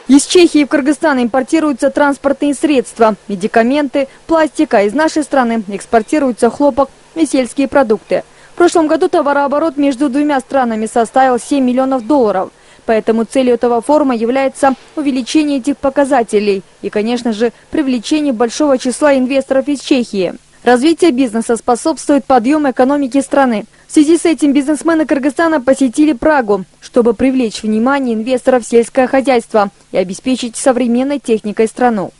Из Чехии в Кыргызстан импортируются транспортные средства, медикаменты, пластик, а из нашей страны экспортируются хлопок и сельские продукты. В прошлом году товарооборот между двумя странами составил $7 миллионов. Поэтому целью этого форума является увеличение этих показателей и, конечно же, привлечение большого числа инвесторов из Чехии. Развитие бизнеса способствует подъему экономики страны. В связи с этим бизнесмены Кыргызстана посетили Прагу, чтобы привлечь внимание инвесторов в сельское хозяйство и обеспечить современной техникой страну.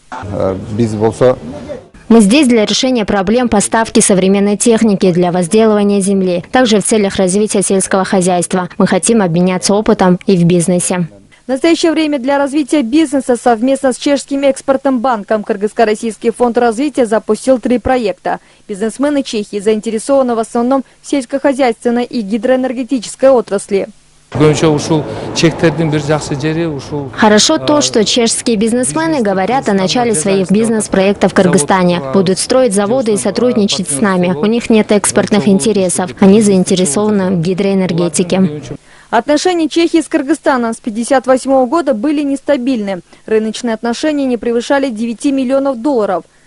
Мы здесь для решения проблем поставки современной техники для возделывания земли, также в целях развития сельского хозяйства. Мы хотим обменяться опытом и в бизнесе. В настоящее время для развития бизнеса совместно с Чешским экспортным банком Кыргызско-Российский фонд развития запустил 3 проекта. Бизнесмены Чехии заинтересованы в основном в сельскохозяйственной и гидроэнергетической отрасли. Хорошо то, что чешские бизнесмены говорят о начале своих бизнес-проектов в Кыргызстане. Будут строить заводы и сотрудничать с нами. У них нет экспортных интересов. Они заинтересованы в гидроэнергетике. Отношения Чехии с Кыргызстаном с 1958 года были нестабильны. Рыночные отношения не превышали $9 миллионов.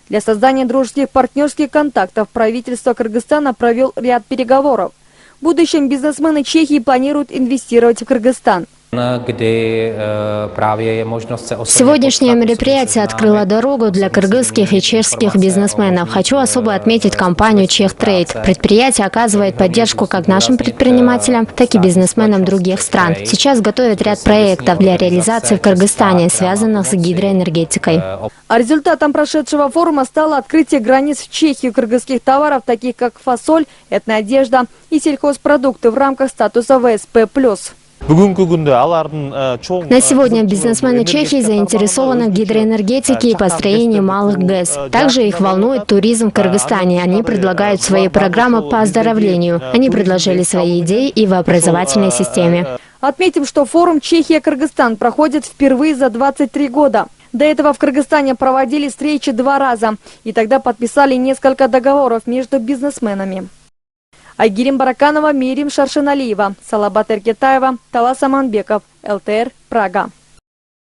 Для создания дружеских партнерских контактов правительство Кыргызстана провел ряд переговоров. В будущем бизнесмены Чехии планируют инвестировать в Кыргызстан. Сегодняшнее мероприятие открыло дорогу для кыргызских и чешских бизнесменов. Хочу особо отметить компанию «Чехтрейд». Предприятие оказывает поддержку как нашим предпринимателям, так и бизнесменам других стран. Сейчас готовят ряд проектов для реализации в Кыргызстане, связанных с гидроэнергетикой. А результатом прошедшего форума стало открытие границ в Чехию кыргызских товаров, таких как фасоль, этноодежда и сельхозпродукты в рамках статуса ВСП+. На сегодня бизнесмены Чехии заинтересованы в гидроэнергетике и построении малых ГЭС. Также их волнует туризм в Кыргызстане. Они предлагают свои программы по оздоровлению. Они предложили свои идеи и в образовательной системе. Отметим, что форум «Чехия-Кыргызстан» проходит впервые за 23 года. До этого в Кыргызстане проводили встречи 2 раза. И тогда подписали несколько договоров между бизнесменами. Айгерим Бараканова, Мирим Шаршеналиева, Салабат Эркетаева, Талас Аманбеков, ЛТР, Прага.